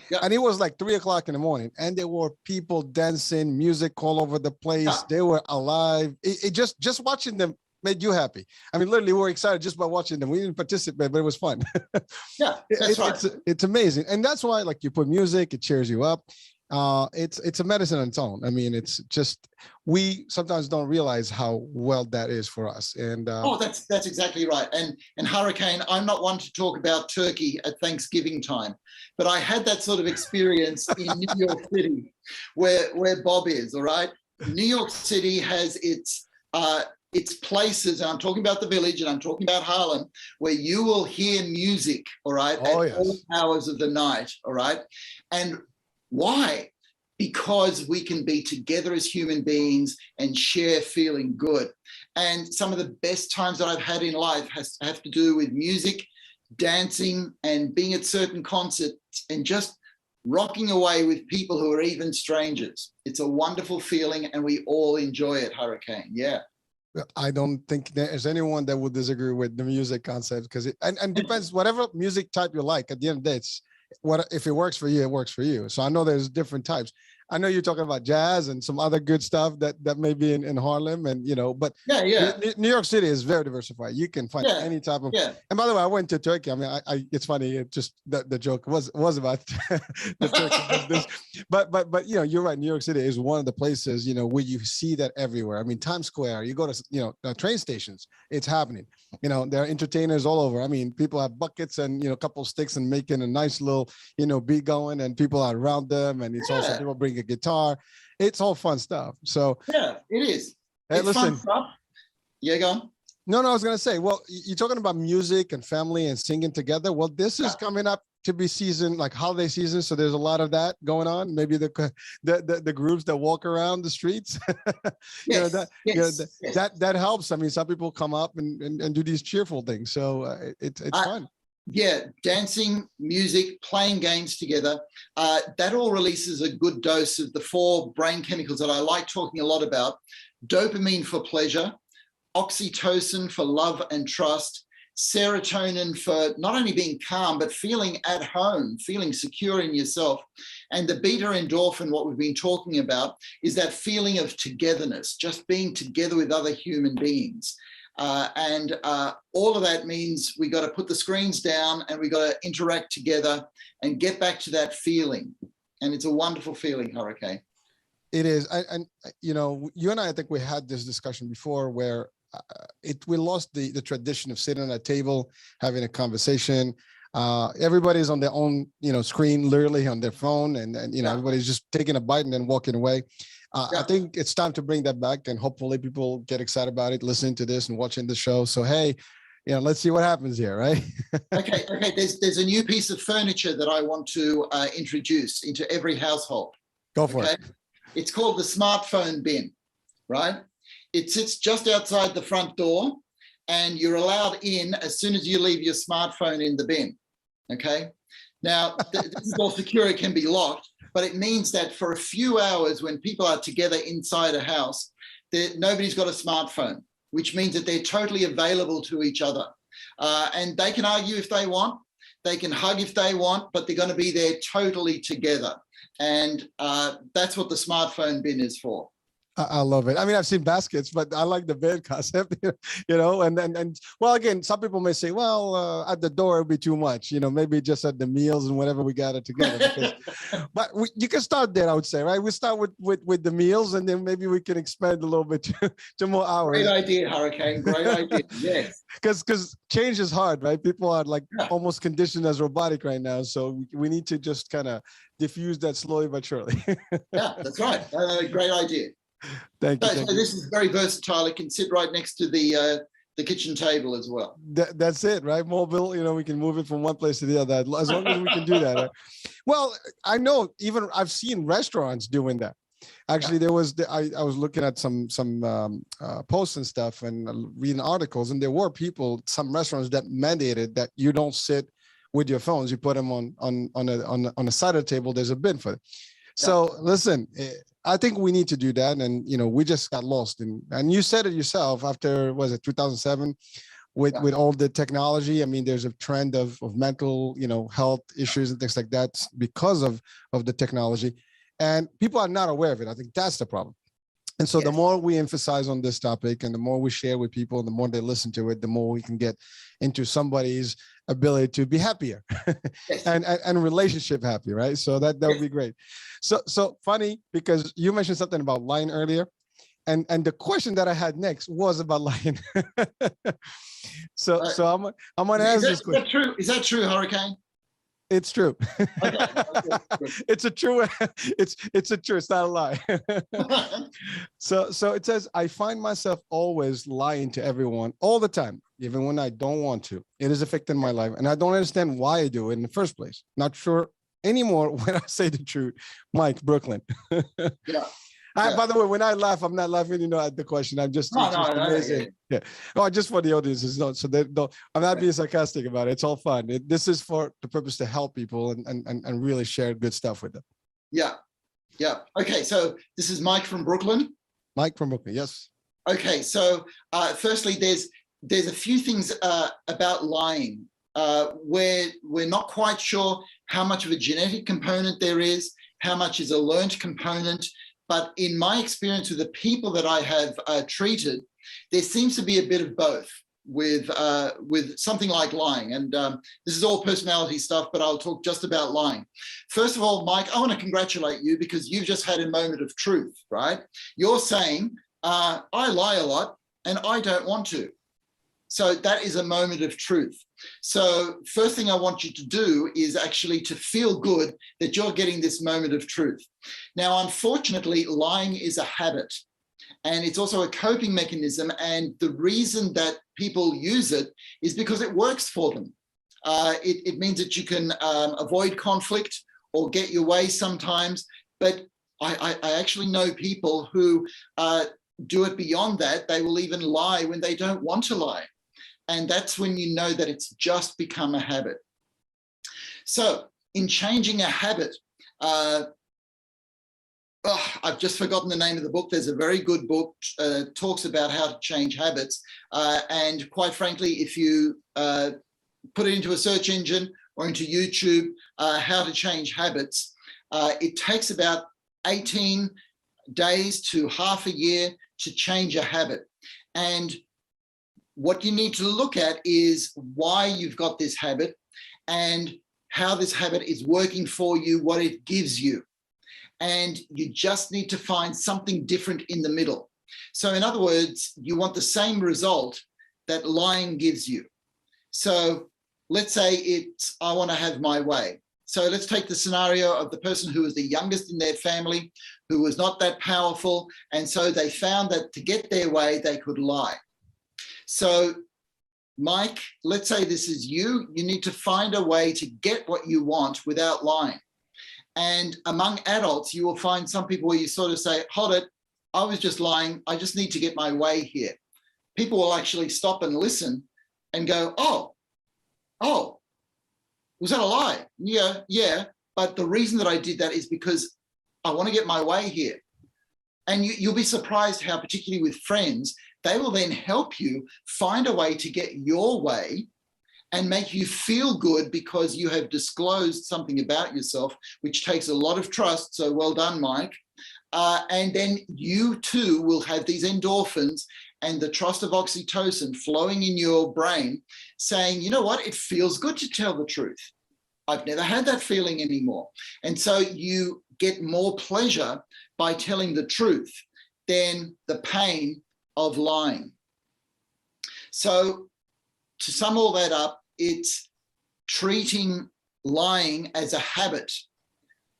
Yeah. And it was like 3 o'clock in the morning, and there were people dancing, music all over the place. Yeah. They were alive. It just watching them made you happy. I mean, literally, we were excited just by watching them. We didn't participate, but it was fun. Yeah, that's right. It's amazing, and that's why, like, you put music, it cheers you up. It's a medicine on its own. I mean, it's just, we sometimes don't realize how well that is for us. And that's exactly right. And Hurricane, I'm not one to talk about turkey at Thanksgiving time, but I had that sort of experience in New York City, where Bob is. All right, New York City has its places, and I'm talking about the Village, and I'm talking about Harlem, where you will hear music. All right, at all hours of the night. All right, and why? Because we can be together as human beings and share feeling good. And some of the best times that I've had in life have to do with music, dancing, and being at certain concerts and just rocking away with people who are even strangers. It's a wonderful feeling, and we all enjoy it, Hurricane. Yeah. I don't think there's anyone that would disagree with the music concept, because it depends, whatever music type you like. At the end of the day, it's if it works for you, it works for you. So I know there's different types. I know you're talking about jazz and some other good stuff that may be in Harlem, and but New York City is very diversified. You can find any type of. Yeah. And by the way, I went to Turkey. I mean, I it's funny. It just the joke was about the Turkey business. But you're right. New York City is one of the places where you see that everywhere. I mean, Times Square. You go to train stations. It's happening. There are entertainers all over. I mean, people have buckets and a couple of sticks and making a nice little beat going, and people are around them, and it's also people bring a guitar. It's all fun stuff. So yeah, it is. Hey, it's listen. Fun stuff. Yeah, go on. No, I was gonna say. Well, you're talking about music and family and singing together. Well, this is coming up to be season, like holiday season. So there's a lot of that going on. Maybe the groups that walk around the streets, Yes, that helps. I mean, some people come up and do these cheerful things. So it's fun. Yeah, dancing, music, playing games together, that all releases a good dose of the 4 brain chemicals that I like talking a lot about. Dopamine for pleasure, oxytocin for love and trust, serotonin for not only being calm, but feeling at home, feeling secure in yourself. And the beta endorphin, what we've been talking about, is that feeling of togetherness, just being together with other human beings. And all of that means we got to put the screens down and we got to interact together and get back to that feeling. And it's a wonderful feeling, Hurricane. It is. And you know, you and I think we had this discussion before where we lost the tradition of sitting at a table, having a conversation. Everybody's on their own, you know, screen, literally on their phone. And you know, everybody's just taking a bite and then walking away. I think it's time to bring that back, and hopefully people get excited about it, listening to this and watching the show. So, hey, you know, let's see what happens here, right? Okay. There's a new piece of furniture that I want to introduce into every household. Go for it. It's called the smartphone bin, right? It sits just outside the front door, and you're allowed in as soon as you leave your smartphone in the bin. Okay. Now, this is all secure, it can be locked, but it means that for a few hours when people are together inside a house, nobody's got a smartphone, which means that they're totally available to each other. And they can argue if they want, they can hug if they want, but they're going to be there totally together. And that's what the smartphone bin is for. I love it. I mean, I've seen baskets, but I like the bin concept, you know, and well, again, some people may say, well, at the door, it'd be too much, you know, maybe just at the meals and whatever we got it together. Because, but you can start there, I would say, right? We start with the meals, and then maybe we can expand a little bit to more hours. Great idea, Hurricane. Great idea. Yes. Because change is hard, right? People are like almost conditioned as robotic right now. So we need to just kind of diffuse that slowly but surely. Yeah, that's right. Great idea. Thank you. So this is very versatile. It can sit right next to the kitchen table as well. That's it, right? Mobile, you know, we can move it from one place to the other as long as we can do that. Right? Well, I know even I've seen restaurants doing that. Actually, there was I was looking at some posts and stuff and reading articles, and there were some restaurants that mandated that you don't sit with your phones. You put them on a side of the table. There's a bin for it. So listen, I think we need to do that. And, you know, we just got lost and you said it yourself after, was it 2007 with all the technology? I mean, there's a trend of mental, you know, health issues and things like that because of the technology, and people are not aware of it. I think that's the problem. And so the more we emphasize on this topic and the more we share with people and the more they listen to it, the more we can get into somebody's ability to be happier and relationship happy, right? So that would be great. So funny, because you mentioned something about lying earlier, and the question that I had next was about lying. so I'm gonna ask this question. Is that true, Hurricane? It's true. Okay. It's a true. It's a true. It's not a lie. So it says, I find myself always lying to everyone all the time, even when I don't want to. It is affecting my life, and I don't understand why I do it in the first place. Not sure anymore when I say the truth. Mike, Brooklyn. Yeah. By the way, when I laugh, I'm not laughing, you know, at the question. I'm just, amazing. Yeah. Oh, just for the audiences. No, so I'm not being sarcastic about it. It's all fun. This is for the purpose to help people and really share good stuff with them. Yeah. Yeah. Okay. So this is Mike from Brooklyn. Mike from Brooklyn. Yes. Okay. So firstly, there's a few things about lying where we're not quite sure how much of a genetic component there is, how much is a learned component. But in my experience with the people that I have treated, there seems to be a bit of both with something like lying. And this is all personality stuff, but I'll talk just about lying. First of all, Mike, I want to congratulate you because you've just had a moment of truth, right? You're saying, I lie a lot and I don't want to. So that is a moment of truth. So first thing I want you to do is actually to feel good that you're getting this moment of truth. Now, unfortunately, lying is a habit, and it's also a coping mechanism. And the reason that people use it is because it works for them. It means that you can avoid conflict or get your way sometimes. But I actually know people who do it beyond that. They will even lie when they don't want to lie. And that's when you know that it's just become a habit. So in changing a habit, I've just forgotten the name of the book. There's a very good book, talks about how to change habits. And quite frankly, if you put it into a search engine or into YouTube, how to change habits, it takes about 18 days to half a year to change a habit. And what you need to look at is why you've got this habit and how this habit is working for you, what it gives you. And you just need to find something different in the middle. So in other words, you want the same result that lying gives you. So let's say it's, I want to have my way. So let's take the scenario of the person who was the youngest in their family, who was not that powerful. And so they found that to get their way, they could lie. So Mike, let's say this is you. You need to find a way to get what you want without lying. And among adults, you will find some people where you sort of say, hold it, I was just lying. I just need to get my way here. People will actually stop and listen and go, oh, was that a lie? Yeah. But the reason that I did that is because I want to get my way here. And you'll be surprised how, particularly with friends, they will then help you find a way to get your way and make you feel good because you have disclosed something about yourself, which takes a lot of trust. So well done, Mike. And then you too will have these endorphins and the trust of oxytocin flowing in your brain saying, you know what, it feels good to tell the truth. I've never had that feeling anymore. And so you get more pleasure by telling the truth than the pain of lying. So to sum all that up, it's treating lying as a habit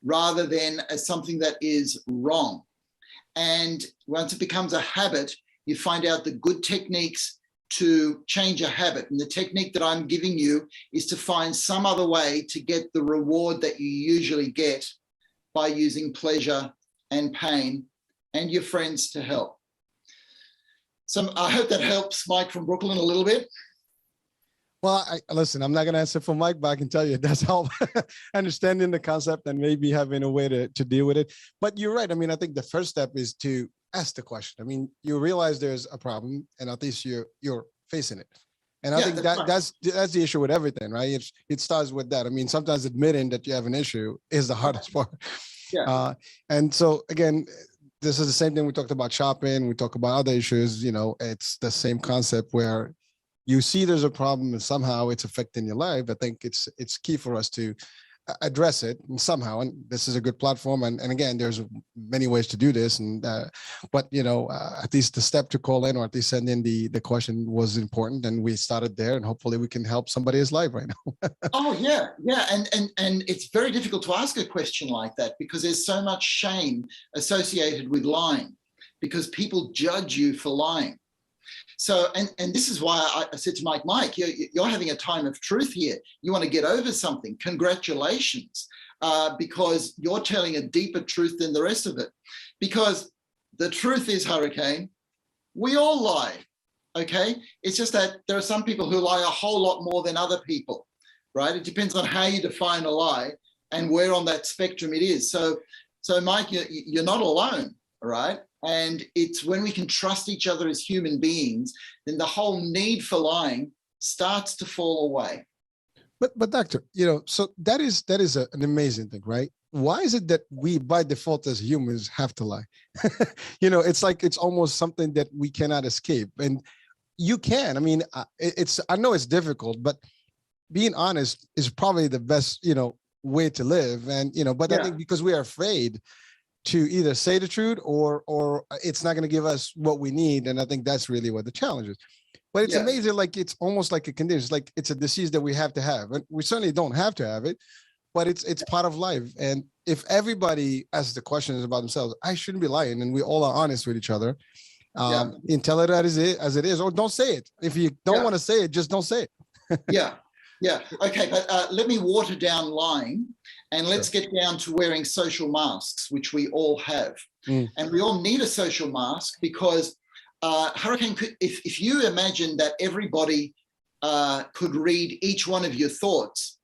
rather than as something that is wrong. And once it becomes a habit, you find out the good techniques to change a habit. And the technique that I'm giving you is to find some other way to get the reward that you usually get by using pleasure and pain and your friends to help. So I hope that helps Mike from Brooklyn a little bit. Well, listen, I'm not going to answer for Mike, but I can tell you it does help understanding the concept and maybe having a way to deal with it. But you're right. I mean, I think the first step is to ask the question. I mean, you realize there's a problem and at least you're facing it. And I think that's the issue with everything, right? It starts with that. I mean, sometimes admitting that you have an issue is the hardest part. Yeah. And so again, this is the same thing we talked about shopping. We talk about other issues, you know, it's the same concept where you see there's a problem and somehow it's affecting your life. I think it's key for us to address it somehow. And this is a good platform. And again, there's many ways to do this. And but you know, at least the step to call in or at least send in the question was important. And we started there and hopefully we can help somebody's life right now. Oh yeah. And it's very difficult to ask a question like that because there's so much shame associated with lying because people judge you for lying. So, and this is why I said to Mike, you're having a time of truth here. You want to get over something. Congratulations, because you're telling a deeper truth than the rest of it. Because the truth is, Hurricane, we all lie, okay? It's just that there are some people who lie a whole lot more than other people, right? It depends on how you define a lie and where on that spectrum it is. So Mike, you're not alone, all right? And it's when we can trust each other as human beings, then the whole need for lying starts to fall away. But doctor, you know, so that is an amazing thing, right? Why is it that we by default as humans have to lie? You know, it's like it's almost something that we cannot escape. And you can. I mean, I know it's difficult, but being honest is probably the best, you know, way to live. And, you know, but I think because we are afraid to either say the truth or it's not going to give us what we need. And I think that's really what the challenge is. But it's amazing, like it's almost like a condition. It's like it's a disease that we have to have. And we certainly don't have to have it, but it's part of life. And if everybody asks the questions about themselves, I shouldn't be lying. And we all are honest with each other. And tell it as it is, or don't say it. If you don't want to say it, just don't say it. Yeah. Yeah. Okay. But let me water down lying, and let's get down to wearing social masks, which we all have. And we all need a social mask because Hurricane could, if you imagine that everybody could read each one of your thoughts,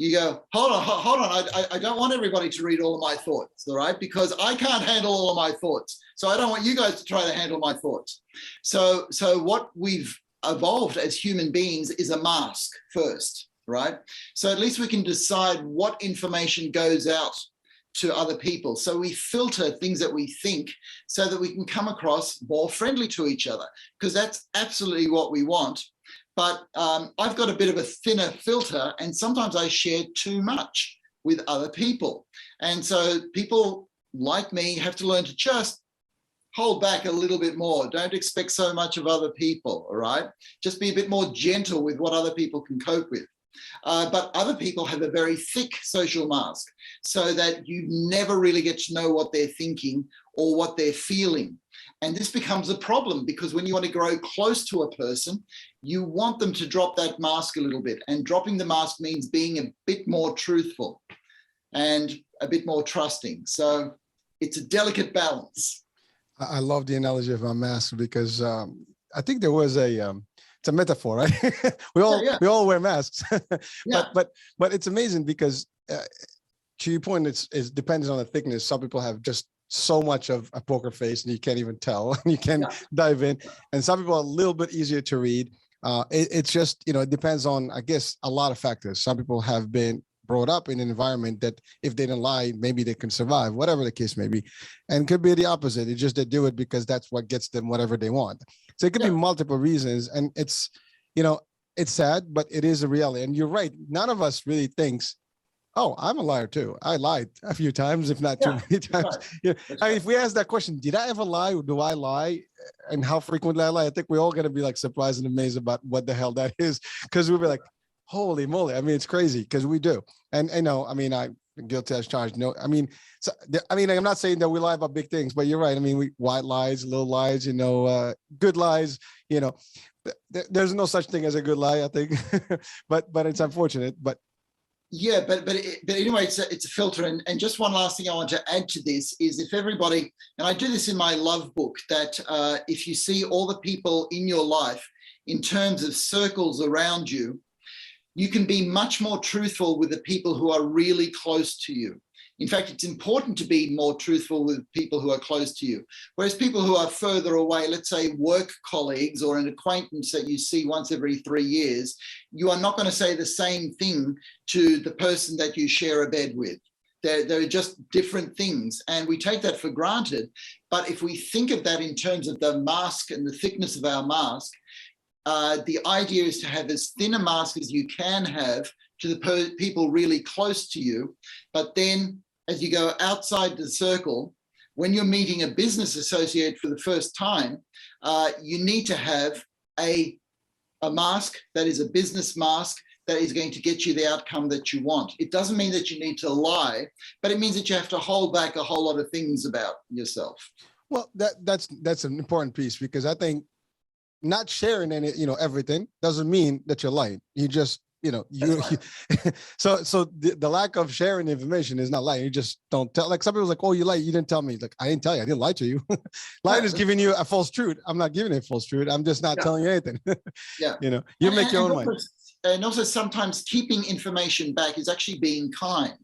you go, hold on, I don't want everybody to read all of my thoughts, all right? Because I can't handle all of my thoughts. So I don't want you guys to try to handle my thoughts. So what we've evolved as human beings is a mask first, right? So at least we can decide what information goes out to other people. So we filter things that we think so that we can come across more friendly to each other, because that's absolutely what we want. But I've got a bit of a thinner filter, and sometimes I share too much with other people. And so people like me have to learn to just hold back a little bit more. Don't expect so much of other people, all right? Just be a bit more gentle with what other people can cope with. But other people have a very thick social mask so that you never really get to know what they're thinking or what they're feeling. And this becomes a problem because when you want to grow close to a person, you want them to drop that mask a little bit. And dropping the mask means being a bit more truthful and a bit more trusting. So it's a delicate balance. I love the analogy of a mask because I think there was it's a metaphor, right? we all wear masks, but it's amazing because to your point, it depends on the thickness. Some people have just so much of a poker face and you can't even tell, and you can dive in. And some people are a little bit easier to read. It's just, it depends on, I guess, a lot of factors. Some people have been brought up in an environment that if they didn't lie, maybe they can survive, whatever the case may be. And could be the opposite. It's just they do it because that's what gets them whatever they want. So it could be multiple reasons. And it's, it's sad, but it is a reality. And you're right. None of us really thinks, oh, I'm a liar too. I lied a few times, if not too many times. Right. I mean, if we ask that question, did I ever lie? Do I lie? And how frequently I lie? I think we're all going to be like surprised and amazed about what the hell that is. Because we'll be like, holy moly. I mean, it's crazy because we do. And I know, I mean, I'm guilty as charged. No, I mean, I'm not saying that we lie about big things, but you're right. I mean, we white lies, little lies, good lies, there's no such thing as a good lie, I think, but it's unfortunate, but anyway, it's a filter. And just one last thing I want to add to this is if everybody, and I do this in my love book, that if you see all the people in your life in terms of circles around you, you can be much more truthful with the people who are really close to you. In fact, it's important to be more truthful with people who are close to you. Whereas people who are further away, let's say work colleagues or an acquaintance that you see once every 3 years, you are not going to say the same thing to the person that you share a bed with. They're just different things. And we take that for granted. But if we think of that in terms of the mask and the thickness of our mask, the idea is to have as thin a mask as you can have to the people really close to you. But then as you go outside the circle, when you're meeting a business associate for the first time, you need to have a mask that is a business mask that is going to get you the outcome that you want. It doesn't mean that you need to lie, but it means that you have to hold back a whole lot of things about yourself. Well, that's an important piece, because I think not sharing any, everything doesn't mean that you're lying. You just, so the lack of sharing information is not lying. You just don't tell. Like some people's like, oh, you lied, you didn't tell me. Like, I didn't tell you, I didn't lie to you. Lying is giving you a false truth. I'm not giving you a false truth. I'm just not telling you anything. You make your own mind. And also sometimes keeping information back is actually being kind,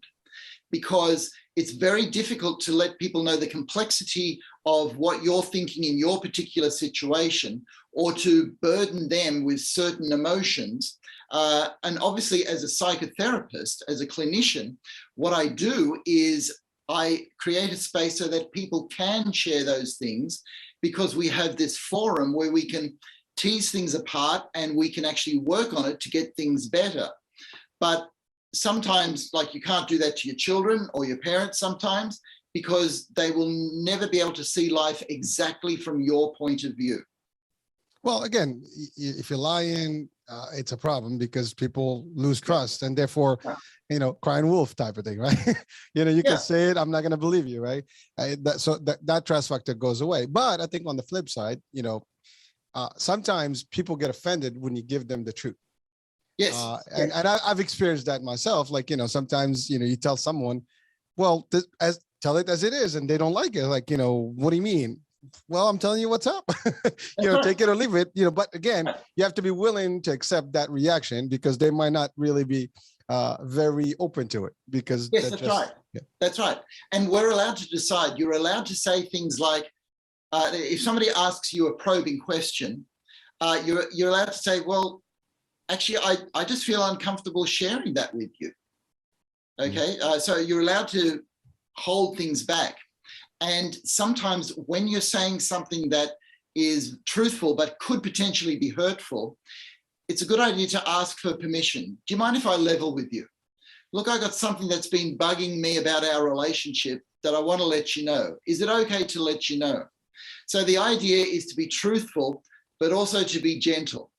because it's very difficult to let people know the complexity of what you're thinking in your particular situation, or to burden them with certain emotions. And obviously, as a psychotherapist, as a clinician, what I do is I create a space so that people can share those things, because we have this forum where we can tease things apart and we can actually work on it to get things better. But sometimes, like, you can't do that to your children or your parents sometimes, because they will never be able to see life exactly from your point of view. Well, again, if you're lying, it's a problem, because people lose trust, and therefore, crying wolf type of thing, right? You can say it, I'm not going to believe you, right? So that trust factor goes away. But I think on the flip side, sometimes people get offended when you give them the truth. Yes. I've experienced that myself. Like, sometimes, you tell someone, well, tell it as it is, and they don't like it. Like, what do you mean? Well, I'm telling you what's up. Take it or leave it. But again, you have to be willing to accept that reaction, because they might not really be very open to it. Because yes, that's right. Yeah. That's right. And we're allowed to decide. You're allowed to say things like, if somebody asks you a probing question, you're allowed to say, well, actually, I just feel uncomfortable sharing that with you. Okay, so you're allowed to hold things back. And sometimes when you're saying something that is truthful but could potentially be hurtful, it's a good idea to ask for permission. Do you mind if I level with you? Look, I got something that's been bugging me about our relationship that I want to let you know. Is it okay to let you know? So the idea is to be truthful, but also to be gentle.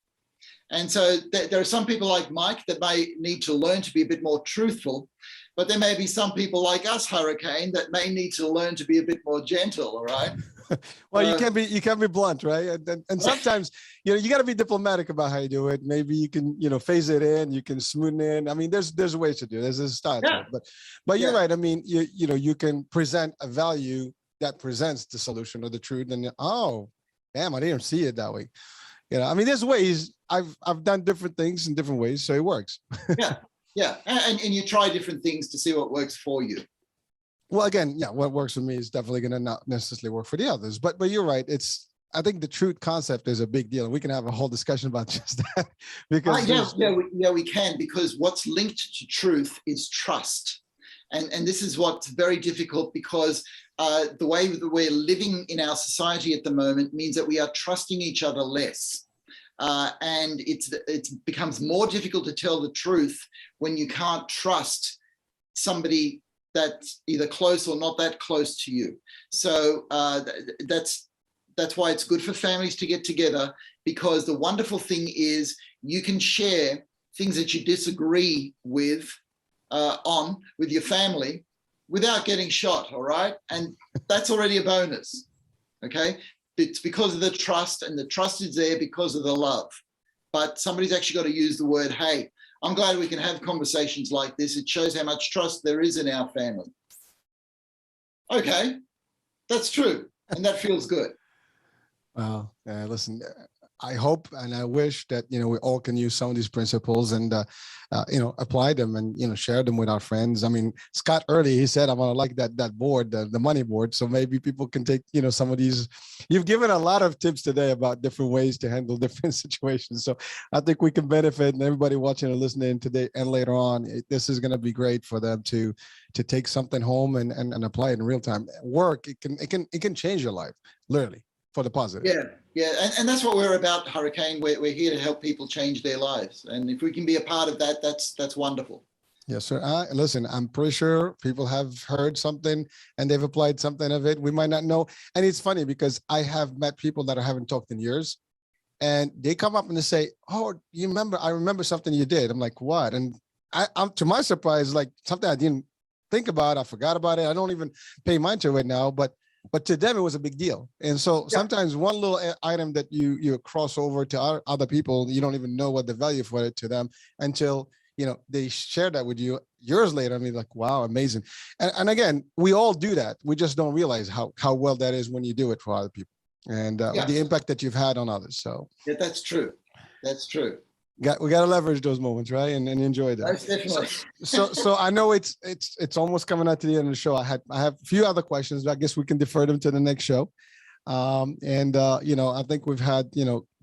And so there are some people like Mike that may need to learn to be a bit more truthful, but there may be some people like us, Hurricane, that may need to learn to be a bit more gentle. All right. Well, you can't be blunt, right? And sometimes, you got to be diplomatic about how you do it. Maybe you can, phase it in, you can smooth it in. I mean, there's ways to do it. There's a style to it. But you're right. I mean, you can present a value that presents the solution or the truth, and oh, damn, I didn't see it that way. I mean, there's ways. I've done different things in different ways, so it works. Yeah, and you try different things to see what works for you. Well, again, what works for me is definitely going to not necessarily work for the others. But you're right. I think the truth concept is a big deal. We can have a whole discussion about just that. Because we can, because what's linked to truth is trust. And this is what's very difficult, because the way that we're living in our society at the moment means that we are trusting each other less. And it becomes more difficult to tell the truth when you can't trust somebody that's either close or not that close to you. So that's why it's good for families to get together, because the wonderful thing is you can share things that you disagree with with your family without getting shot, all right? And that's already a bonus, okay? It's because of the trust, and the trust is there because of the love. But somebody's actually got to use the word, hey. I'm glad we can have conversations like this. It shows how much trust there is in our family. Okay, that's true. And that feels good. Well, listen, I hope and I wish that, we all can use some of these principles and, apply them and, share them with our friends. I mean, Scott early, he said, I'm going to like that board, the money board. So maybe people can take, some of these. You've given a lot of tips today about different ways to handle different situations. So I think we can benefit, and everybody watching and listening today and later on, this is going to be great for them to take something home and apply it in real time. Work, it can change your life, literally, for the positive. Yeah, and that's what we're about, Hurricane. We're here to help people change their lives, and if we can be a part of that, that's wonderful. Yes, sir. Listen, I'm pretty sure people have heard something and they've applied something of it. We might not know, and it's funny because I have met people that I haven't talked in years, and they come up and they say, "Oh, I remember something you did." I'm like, "What?" And I'm to my surprise, like something I didn't think about. I forgot about it. I don't even pay mind to it now, but to them, it was a big deal. And so sometimes one little item that you cross over to other people, you don't even know what the value for it to them until, they share that with you years later. I mean, like, wow, amazing. And again, we all do that. We just don't realize how well that is when you do it for other people, and the impact that you've had on others. So yeah, that's true. That's true. We got to leverage those moments, right? And enjoy that. Most definitely. So I know it's almost coming out to the end of the show. I have a few other questions, but I guess we can defer them to the next show. I think we've had,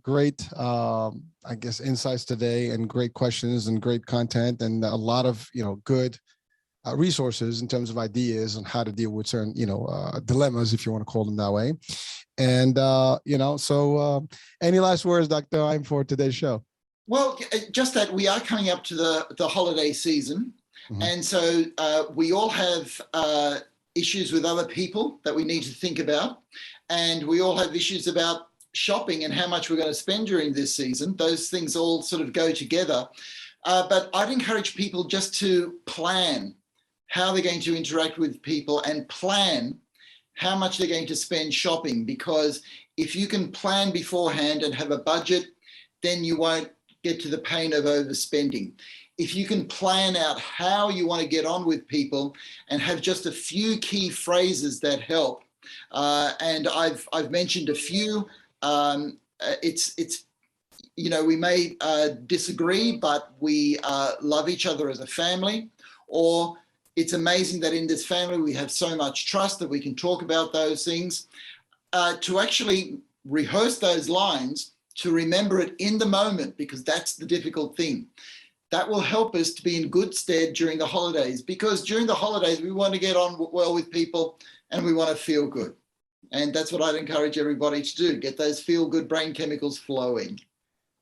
great, I guess, insights today, and great questions and great content, and a lot of, good resources in terms of ideas on how to deal with certain, dilemmas, if you want to call them that way. And, so any last words, Dr. Heim, for today's show? Well, just that we are coming up to the holiday season. Mm-hmm. And so we all have issues with other people that we need to think about. And we all have issues about shopping and how much we're going to spend during this season. Those things all sort of go together. But I'd encourage people just to plan how they're going to interact with people and plan how much they're going to spend shopping. Because if you can plan beforehand and have a budget, then you won't get to the pain of overspending. If you can plan out how you want to get on with people and have just a few key phrases that help, and I've mentioned a few. It's you know, we may disagree, but we love each other as a family. Or it's amazing that in this family we have so much trust that we can talk about those things. To actually rehearse those lines, to remember it in the moment, because that's the difficult thing. That will help us to be in good stead during the holidays, because during the holidays, we want to get on well with people and we want to feel good. And that's what I'd encourage everybody to do, get those feel good brain chemicals flowing.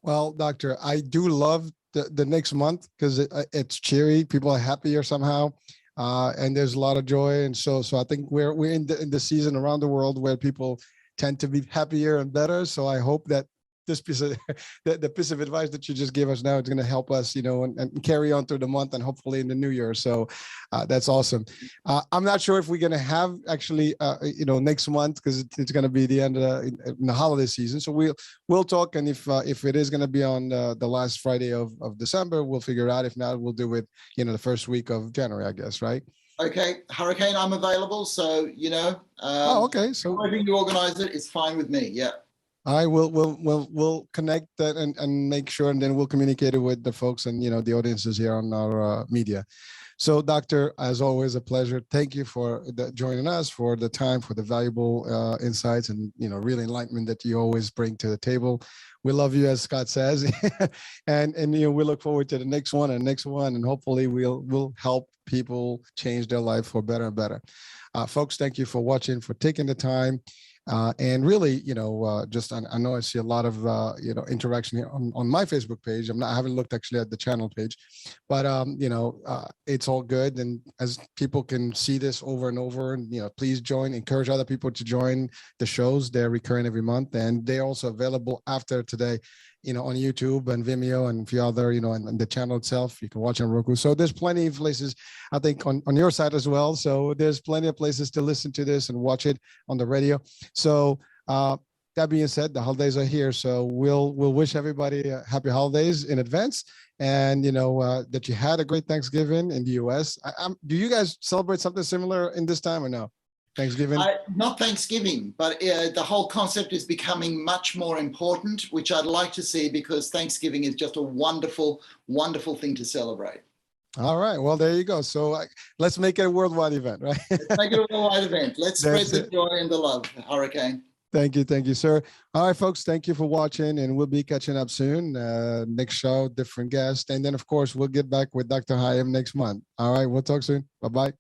Well, doctor, I do love the next month because it's cheery. People are happier somehow. And there's a lot of joy. And so I think we're in the season around the world where people tend to be happier and better. So I hope that this piece of the piece of advice that you just gave us now is going to help us, you know, and carry on through the month and hopefully in the new year. So that's awesome. I'm not sure if we're going to have actually, you know, next month, because it's going to be the end of the holiday season. So we'll talk. And if it is going to be on the last Friday of December, we'll figure it out. If not, we'll do it, you know, the first week of January, I guess. Right. Okay. Hurricane, I'm available. So, you know, okay. So however you organize it, it's fine with me. Yeah. I will we'll connect that and make sure, and then we'll communicate it with the folks and, you know, the audiences here on our media. So, Doctor, as always, a pleasure. Thank you for joining us, for the time, for the valuable insights and, you know, real enlightenment that you always bring to the table. We love you, as Scott says, and you know, we look forward to the next one and hopefully we'll help people change their life for better and better. Folks, thank you for watching, for taking the time. And really, you know, just I know I see a lot of, you know, interaction here on my Facebook page. I haven't looked actually at the channel page, but, you know, it's all good. And as people can see this over and over, and, you know, please encourage other people to join the shows. They're recurring every month, and they're also available after today, you know, on YouTube and Vimeo and a few other, you know, and the channel itself. You can watch on Roku. So there's plenty of places, I think, on your side as well. So there's plenty of places to listen to this and watch it on the radio. So that being said, the holidays are here. So we'll wish everybody happy holidays in advance. And, you know, that you had a great Thanksgiving in the US. Do you guys celebrate something similar in this time or no? Thanksgiving? Not Thanksgiving, but the whole concept is becoming much more important, which I'd like to see, because Thanksgiving is just a wonderful, wonderful thing to celebrate. All right. Well, there you go. So let's make it a worldwide event, right? Let's make it a worldwide event. Let's spread the joy and the love, Hurricane. Thank you, sir. All right, folks, thank you for watching, and we'll be catching up soon. Next show, different guest. And then, of course, we'll get back with Dr. Heim next month. All right, we'll talk soon. Bye-bye.